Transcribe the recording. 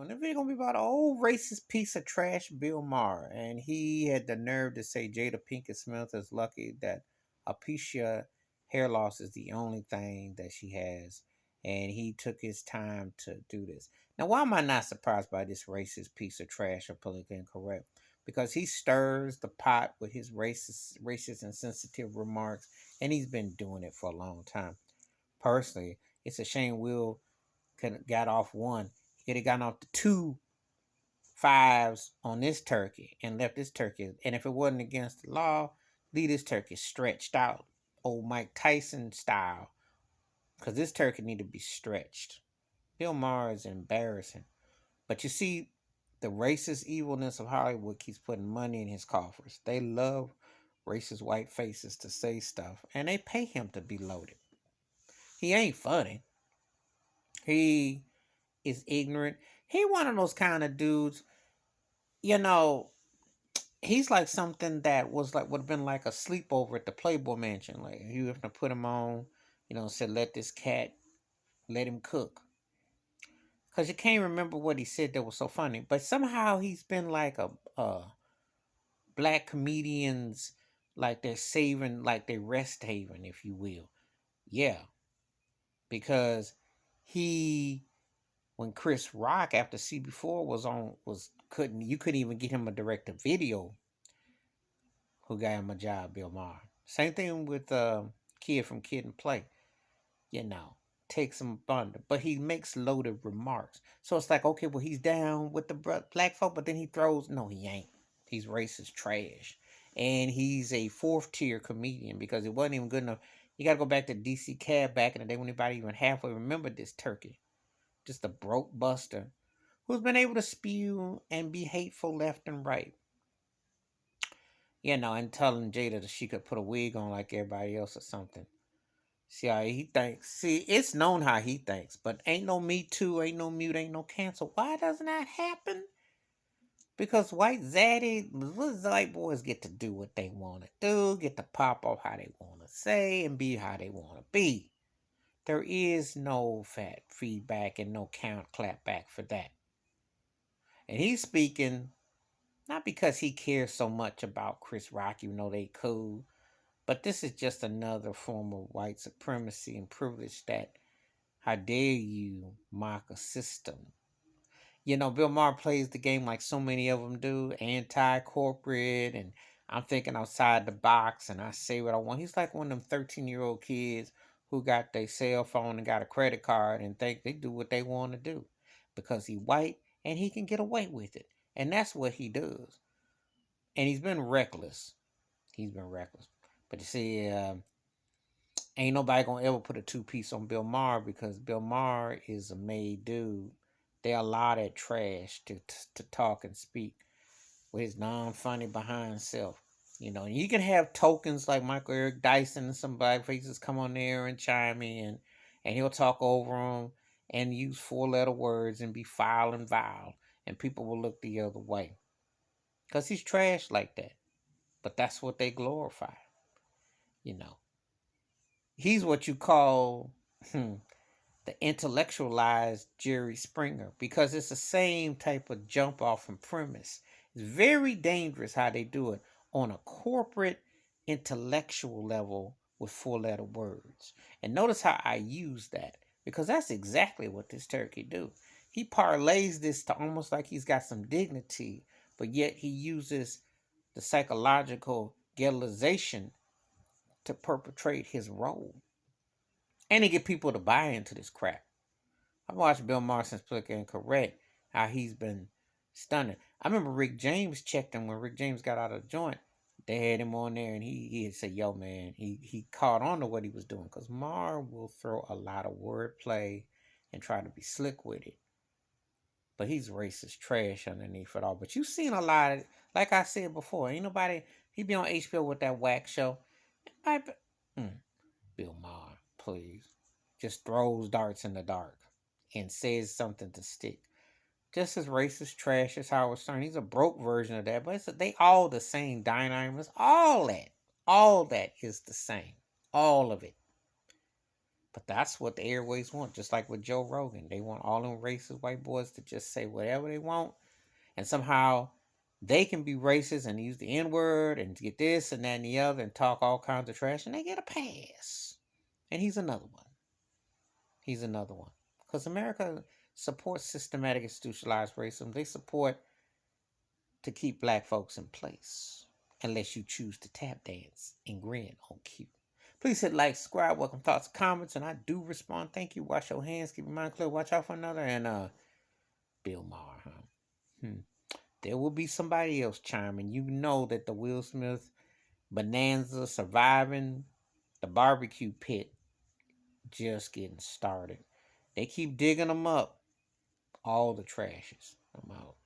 And the video gonna be about an old racist piece of trash, Bill Maher, and he had the nerve to say Jada Pinkett Smith is lucky that alopecia hair loss is the only thing that she has, and he took his time to do this. Now, why am I not surprised by this racist piece of trash or politically incorrect? Because he stirs the pot with his racist and sensitive remarks, and he's been doing it for a long time. Personally, it's a shame Will could got off one. He could have gotten off the two fives on this turkey and left this turkey. And if it wasn't against the law, leave this turkey stretched out, old Mike Tyson style, because this turkey need to be stretched. Bill Maher is embarrassing. But you see, the racist evilness of Hollywood keeps putting money in his coffers. They love racist white faces to say stuff, and they pay him to be loaded. He ain't funny. He is ignorant. He one of those kind of dudes, you know, he's like something that was like would have been like a sleepover at the Playboy Mansion. Like you have to put him on, said let this cat let him cook. Cause you can't remember what he said that was so funny. But somehow he's been like a black comedians like they're saving like they rest haven, if you will. Yeah. Because he when Chris Rock after CB4 was on was couldn't you couldn't even get him a direct to video who got him a job, Bill Maher. Same thing with Kid from Kid and Play. You know, takes him thunder, but he makes loaded remarks. So it's like, okay, well, he's down with the black folk, but then he throws, no, he ain't. He's racist trash. And he's a fourth tier comedian because it wasn't even good enough. You got to go back to DC Cab back in the day when anybody even halfway remembered this turkey. Just a broke buster who's been able to spew and be hateful left and right. And telling Jada that she could put a wig on like everybody else or something. See how he thinks. See, it's known how he thinks, but ain't no Me Too, ain't no mute, ain't no cancel. Why doesn't that happen? Because white white boys get to do what they want to do, get to pop off how they want to say, and be how they want to be. There is no fat feedback and no count clap back for that. And he's speaking not because he cares so much about Chris Rock, even though they cool, but this is just another form of white supremacy and privilege that how dare you mock a system? Bill Maher plays the game like so many of them do, anti-corporate, and I'm thinking outside the box, and I say what I want. He's like one of them 13-year-old kids who got their cell phone and got a credit card and think they do what they want to do because he white and he can get away with it. And that's what he does. And he's been reckless. He's been reckless. But you see, ain't nobody gonna ever put a two piece on Bill Maher because Bill Maher is a made dude. They allow that trash to talk and speak with his non funny behind self. And you can have tokens like Michael Eric Dyson and some black faces come on there and chime in, and he'll talk over them and use 4 letter words and be foul and vile, and people will look the other way because he's trash like that. But that's what they glorify. You know, he's what you call the intellectualized Jerry Springer because it's the same type of jump off and premise. It's very dangerous how they do it on a corporate intellectual level with 4 letter words. And notice how I use that because that's exactly what this turkey do. He parlays this to almost like he's got some dignity, but yet he uses the psychological ghettoization to perpetrate his role. And to get people to buy into this crap. I've watched Bill Maher since Politically Incorrect, how he's been stunning. I remember Rick James checked him when Rick James got out of the joint. They had him on there and he had said, yo, man, he caught on to what he was doing because Maher will throw a lot of wordplay and try to be slick with it. But he's racist trash underneath it all. But you've seen a lot of, like I said before, ain't nobody, he be on HBO with that whack show. Bill Maher, please. Just throws darts in the dark and says something to stick. Just as racist trash as Howard Stern. He's a broke version of that, but they all the same dynamics. All that is the same. All of it. But that's what the airways want, just like with Joe Rogan. They want all them racist white boys to just say whatever they want, and somehow they can be racist and use the N word and get this and that and the other and talk all kinds of trash, and they get a pass. And he's another one. He's another one. Because America supports systematic institutionalized racism. They support to keep black folks in place, unless you choose to tap dance and grin on cue. Please hit like, subscribe, welcome thoughts, comments, and I do respond. Thank you. Wash your hands, keep your mind clear, watch out for another. And Bill Maher, huh? There will be somebody else chiming. You know that the Will Smith bonanza surviving the barbecue pit just getting started. They keep digging them up. All the trashes. I'm out.